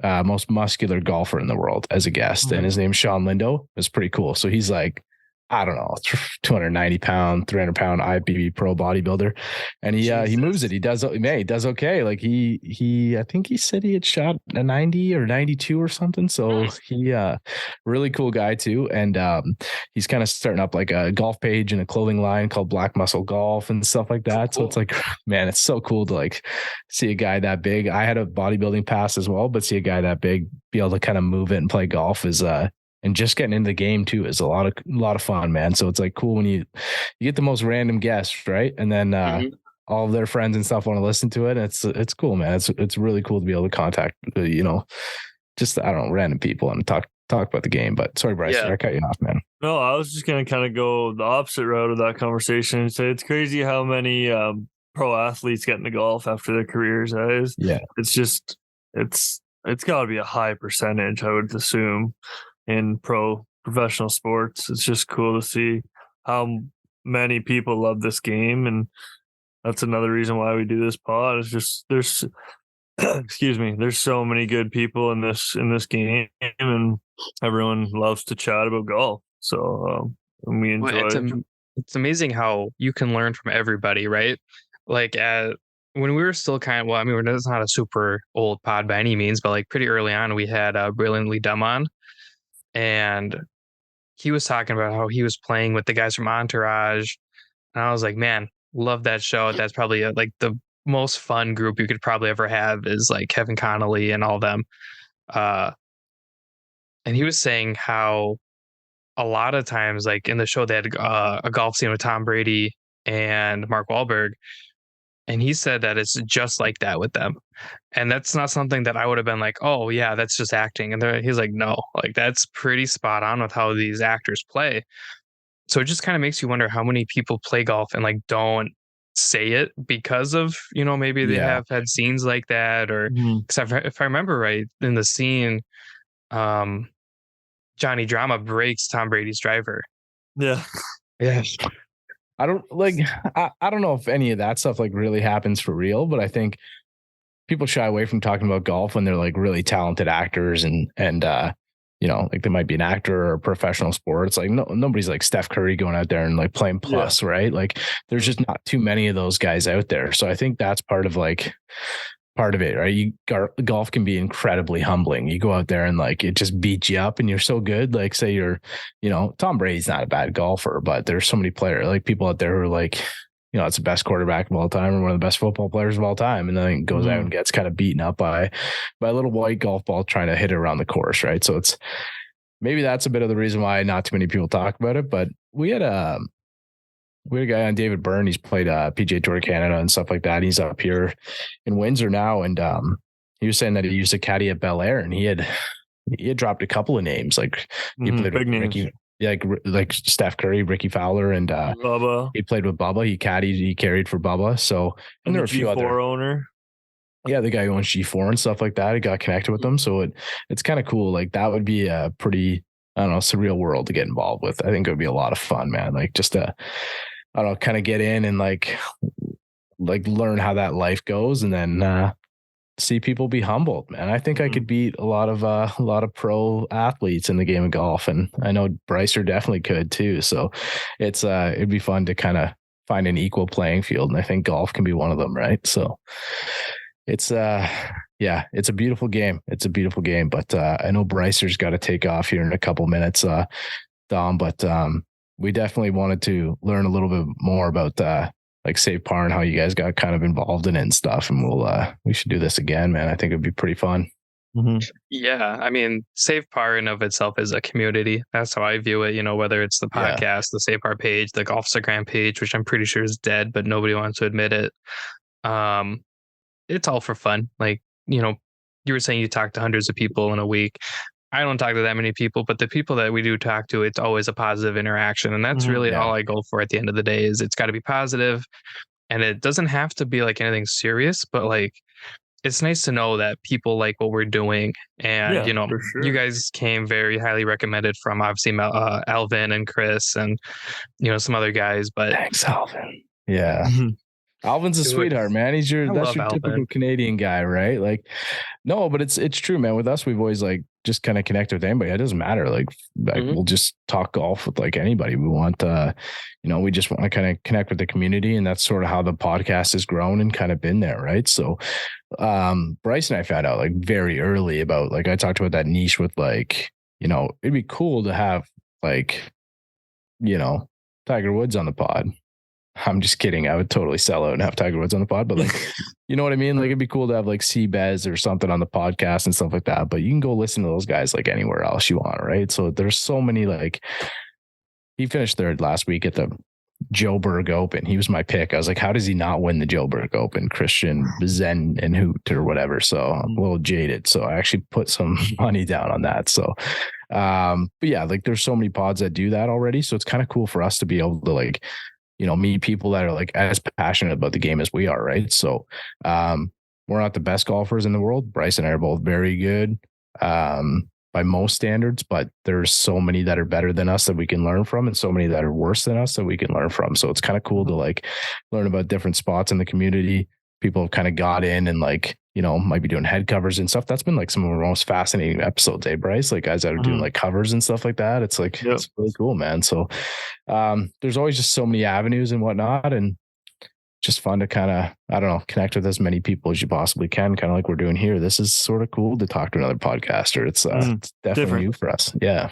most muscular golfer in the world as a guest. And his name's Sean Lindo. It's pretty cool. So he's like, I don't know, 290 pound, 300 pound IFBB pro bodybuilder. And he moves it. He does okay. Like I think he said he had shot a 90 or 92 or something. So he, really cool guy too. And, he's kind of starting up like a golf page and a clothing line called Black Muscle Golf and stuff like that. Cool. So it's like, man, it's so cool to like see a guy that big. I had a bodybuilding past as well, but see a guy that big be able to kind of move it and play golf is, and just getting into the game too is a lot of fun, man. So it's like cool when you get the most random guests, right? And then all of their friends and stuff want to listen to it. And it's cool, man. It's really cool to be able to contact, just I don't know, random people and talk about the game. But sorry, Bryce, I cut you off, man. No, I was just gonna kind of go the opposite route of that conversation and say it's crazy how many pro athletes get into golf after their careers. It's just it's got to be a high percentage, I would assume, in professional sports. It's just cool to see how many people love this game, and that's another reason why we do this pod. It's just there's there's so many good people in this game, and everyone loves to chat about golf. So we enjoy it's amazing how you can learn from everybody, right? Like when we were still it's not a super old pod by any means, but like pretty early on we had Brilliantly Dumb on. And he was talking about how he was playing with the guys from Entourage. And I was like, man, love that show. That's probably like the most fun group you could probably ever have is like Kevin Connolly and all them. And he was saying how a lot of times, like in the show, they had a golf scene with Tom Brady and Mark Wahlberg. And he said that it's just like that with them. And that's not something that I would have been like, oh, yeah, that's just acting. And he's like, no, like that's pretty spot on with how these actors play. So it just kind of makes you wonder how many people play golf and like don't say it because of, maybe they have had scenes like that. Or because if I remember right, in the scene, Johnny Drama breaks Tom Brady's driver. Yeah. Yeah. I don't know if any of that stuff like really happens for real, but I think people shy away from talking about golf when they're like really talented actors and like they might be an actor or a professional sport. It's like nobody's like Steph Curry going out there and like playing plus, right? Like there's just not too many of those guys out there. So I think that's part of it, right? Golf can be incredibly humbling. You go out there and like it just beats you up and you're so good. Like say you're, Tom Brady's not a bad golfer, but there's so many players, like people out there who are like, it's the best quarterback of all time or one of the best football players of all time. And then goes out and gets kind of beaten up by a little white golf ball trying to hit it around the course. Right. So maybe that's a bit of the reason why not too many people talk about it, but we had a guy on, David Byrne. He's played PGA Tour Canada and stuff like that. He's up here in Windsor now. And he was saying that he used to caddy at Bel Air and he had dropped a couple of names. Like he played with Ricky, like Steph Curry, Ricky Fowler, and Bubba. He played with Bubba. He carried for Bubba. So, and there were a few other owner. Yeah, the guy who owns G4 and stuff like that. He got connected with them. So it's kind of cool. Like that would be a pretty, I don't know, surreal world to get involved with. I think it would be a lot of fun, man. Like just to, I don't know, kind of get in and like learn how that life goes and then see people be humbled, man. I think I could beat a lot of pro athletes in the game of golf. And I know Brycer definitely could too. So it'd be fun to kind of find an equal playing field. And I think golf can be one of them. Right. So it's it's a beautiful game. It's a beautiful game, but I know Brycer's got to take off here in a couple minutes, Dom, but we definitely wanted to learn a little bit more about like Save Par and how you guys got kind of involved in it and stuff. And we should do this again, man. I think it'd be pretty fun. Mm-hmm. Yeah. I mean, Save Par in of itself is a community. That's how I view it. Whether it's the podcast, the Save Par page, the Golfstagram page, which I'm pretty sure is dead, but nobody wants to admit it. It's all for fun. Like, you were saying you talk to hundreds of people in a week. I don't talk to that many people, but the people that we do talk to, it's always a positive interaction. And that's really all I go for at the end of the day is it's got to be positive, and it doesn't have to be like anything serious, but like, it's nice to know that people like what we're doing. And, you guys came very highly recommended from obviously Alvin and Chris and, some other guys, but thanks, Alvin. Yeah. Alvin's a sweetheart, man. That's your typical Canadian guy, right? Like, no, but it's true, man. With us, we've always like just kind of connected with anybody. It doesn't matter. Like we'll just talk golf with like anybody. We want, we just want to kind of connect with the community, and that's sort of how the podcast has grown and kind of been there, right? So, Bryce and I found out like very early about like I talked about that niche with like, it'd be cool to have like, Tiger Woods on the pod. I'm just kidding. I would totally sell out and have Tiger Woods on the pod, but like, you know what I mean? Like it'd be cool to have like Seabez or something on the podcast and stuff like that, but you can go listen to those guys like anywhere else you want. Right. So there's so many, like he finished third last week at the Joburg Open. He was my pick. I was like, how does he not win the Joburg Open? Christian Zen and Hoot or whatever. So I'm a little jaded. So I actually put some money down on that. So, but yeah, like there's so many pods that do that already. So it's kind of cool for us to be able to like, meet people that are like as passionate about the game as we are. Right. So, we're not the best golfers in the world. Bryce and I are both very good, by most standards, but there's so many that are better than us that we can learn from, and so many that are worse than us that we can learn from. So it's kind of cool to like learn about different spots in the community. People have kind of got in and like, might be doing head covers and stuff. That's been like some of our most fascinating episodes, Bryce? Like guys that are doing like covers and stuff like that. It's like, It's really cool, man. So there's always just so many avenues and whatnot, and just fun to kind of, I don't know, connect with as many people as you possibly can, kind of like we're doing here. This is sort of cool to talk to another podcaster. It's definitely new for us. Yeah.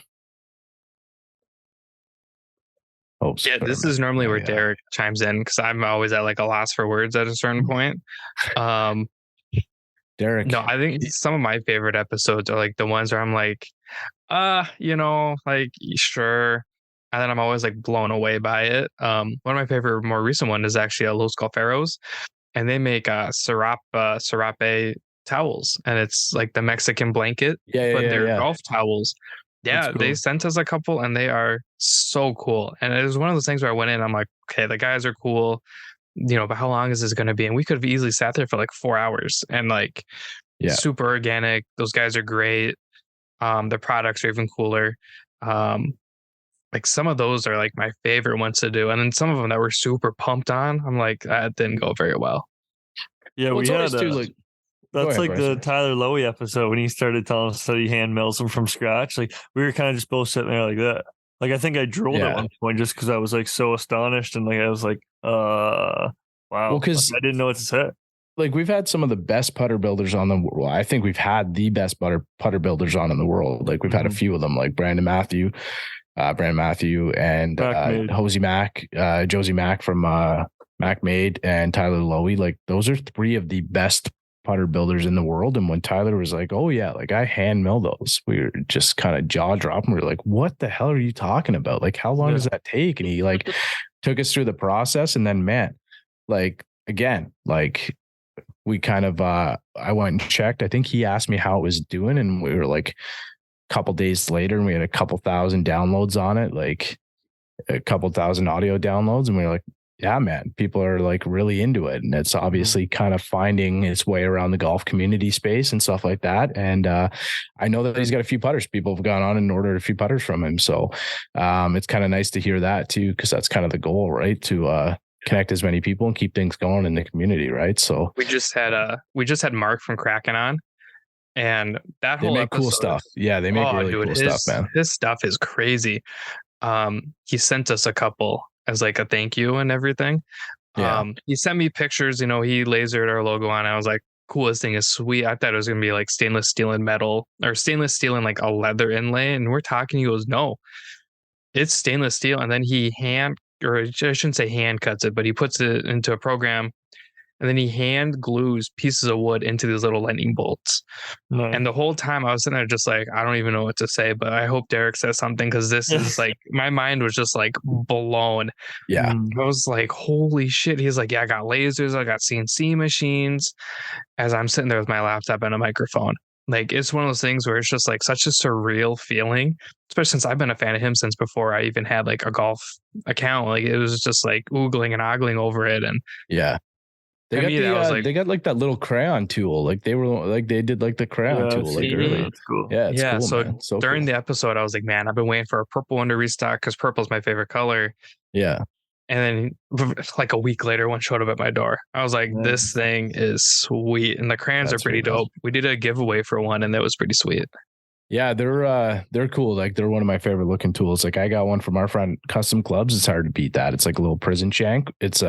Yeah, this is normally where Derek chimes in because I'm always at like a loss for words at a certain point. Derek. No, I think some of my favorite episodes are like the ones where I'm like, like sure. And then I'm always like blown away by it. One of my favorite more recent one is actually Los Golferos, and they make serape towels, and it's like the Mexican blanket, but they're golf towels. Yeah, cool. They sent us a couple and they are so cool. And it was one of those things where I went in, I'm like, okay, the guys are cool, but how long is this going to be? And we could have easily sat there for like 4 hours and like super organic. Those guys are great. The products are even cooler. Like some of those are like my favorite ones to do. And then some of them that we're super pumped on, I'm like, that didn't go very well. Yeah, we had that's like the Tyler Lowy episode when he started telling us that he hand mills them from scratch. Like we were kind of just both sitting there like that. Like I think I drooled at one point just because I was like so astonished, and like I was like, wow. Well, because I didn't know what to say. Like we've had some of the best putter builders on the world. I think we've had the best putter builders on in the world. Like we've had a few of them, like Brandon Matthew and Josie Mack from Mack Made, and Tyler Lowy. Like those are three of the best putter builders in the world. And when Tyler was like, oh yeah, like I hand mill those, we were just kind of jaw dropping. We were like, what the hell are you talking about? Like, how long does that take? And he like took us through the process. And then, man, like, again, like we kind of, I went and checked. I think he asked me how it was doing. And we were like a couple days later and we had a couple thousand downloads on it, like a couple thousand audio downloads. And we were like, yeah, man, people are like really into it. And it's obviously kind of finding its way around the golf community space and stuff like that. And I know that he's got a few putters. People have gone on and ordered a few putters from him. So it's kind of nice to hear that too, because that's kind of the goal, right? To connect as many people and keep things going in the community, right? So we just had Mark from Kraken on, and that whole make cool stuff. Yeah, they make really cool stuff, man. His stuff is crazy. He sent us a couple as like a thank you and everything. He sent me pictures, he lasered our logo on. I was like, cool, this thing is sweet. I thought it was going to be like stainless steel and metal, or stainless steel and like a leather inlay. And we're talking, he goes, no, it's stainless steel. And then he I shouldn't say hand cuts it, but he puts it into a program, and then he hand glues pieces of wood into these little lightning bolts. Nice. And the whole time I was sitting there just like, I don't even know what to say, but I hope Derek says something, because this is like, my mind was just like blown. Yeah. I was like, holy shit. He's like, yeah, I got lasers, I got CNC machines, as I'm sitting there with my laptop and a microphone. Like, it's one of those things where it's just like such a surreal feeling, especially since I've been a fan of him since before I even had like a golf account. Like, it was just like oogling and ogling over it. And yeah, they got like that little crayon tool. Like they did like the crayon tool like early. That's cool. Yeah, it's cool, so man. So during the episode, I was like, man, I've been waiting for a purple one to restock because purple's my favorite color. Yeah. And then like a week later, one showed up at my door. I was like, this thing is sweet. And the crayons are pretty dope. We did a giveaway for one and that was pretty sweet. Yeah, they're cool. Like they're one of my favorite looking tools. Like I got one from our friend Custom Clubs. It's hard to beat that. It's like a little prison shank. It's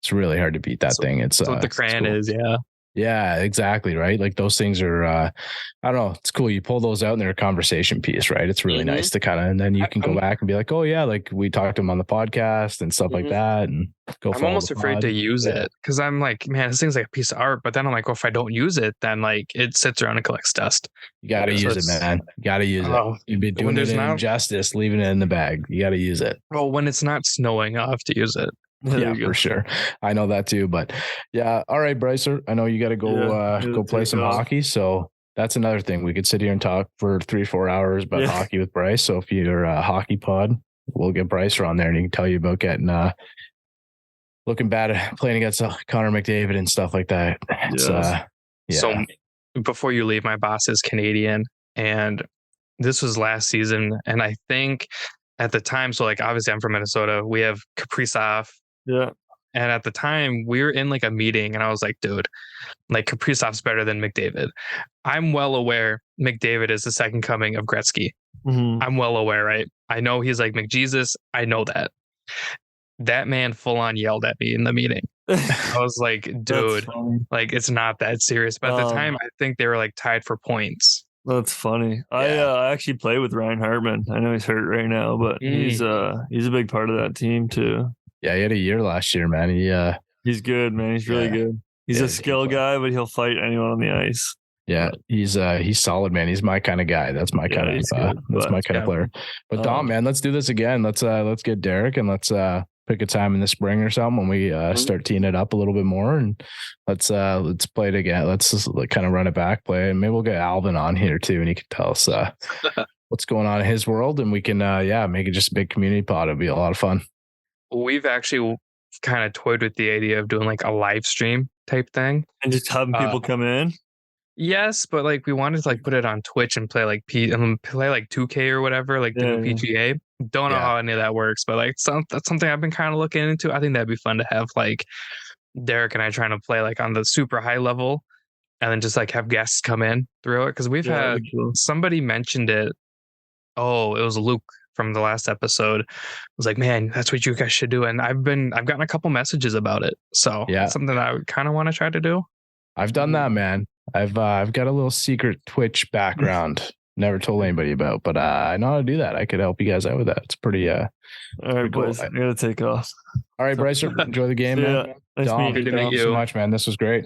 really hard to beat that thing. It's what the crayon is. Yeah. Yeah, exactly. Right. Like those things are, I don't know. It's cool. You pull those out and they're a conversation piece, right? It's really nice to kind of, and then you can go back and be like, oh yeah, like we talked to him on the podcast and stuff like that. And go. I'm almost afraid to use it because I'm like, man, this thing's like a piece of art. But then I'm like, well, if I don't use it, then like it sits around and collects dust. You got to use it, man. You got to use it. You've been doing it injustice, leaving it in the bag. You got to use it. Well, when it's not snowing, I'll have to use it. Yeah, for sure. I know that too, but yeah. All right, Bryce, I know you got to go play some hockey. So that's another thing. We could sit here and talk for 3-4 hours about hockey with Bryce. So if you're a hockey pod, we'll get Bryce on there and he can tell you about getting looking bad at playing against Connor McDavid and stuff like that. So before you leave, my boss is Canadian, and this was last season, and I think at the time, so like obviously I'm from Minnesota, we have Kaprizov. Yeah. And at the time we were in like a meeting and I was like, dude, like Kaprizov's better than McDavid. I'm well aware McDavid is the second coming of Gretzky. I'm well aware, right? I know he's like McJesus. I know that. That man full on yelled at me in the meeting. I was like, dude, like it's not that serious. But at the time, I think they were like tied for points. That's funny. I actually play with Ryan Hartman. I know he's hurt right now, but he's a big part of that team too. Yeah, he had a year last year, man. He's good, man. He's really good. He's a skill guy, but he'll fight anyone on the ice. Yeah, he's solid, man. He's my kind of guy. That's my kind of player. But Dom, man, let's do this again. Let's get Derek and let's pick a time in the spring or something when we start teeing it up a little bit more, and let's play it again. Let's just kind of run it back, play, and maybe we'll get Alvin on here too, and he can tell us what's going on in his world, and we can make it just a big community pod. It'll be a lot of fun. We've actually kind of toyed with the idea of doing like a live stream type thing and just having people come in. Yes, but like we wanted to like put it on Twitch and play like play like 2K or whatever, like the PGA. Don't know how any of that works, but like that's something I've been kind of looking into. I think that'd be fun to have like Derek and I trying to play like on the super high level, and then just like have guests come in through it because we've had somebody mentioned it. Oh, it was Luke from the last episode. I was like, man, that's what you guys should do, and I've gotten a couple messages about it. So it's something that I would kind of want to try to do. I've done that, man. I've got a little secret Twitch background. Never told anybody about, but I know how to do that. I could help you guys out with that. It's pretty all right, cool. Boys. I gotta take off. All right, Bryce, enjoy the game, man. Nice Dom, meeting thank you so much, man. This was great.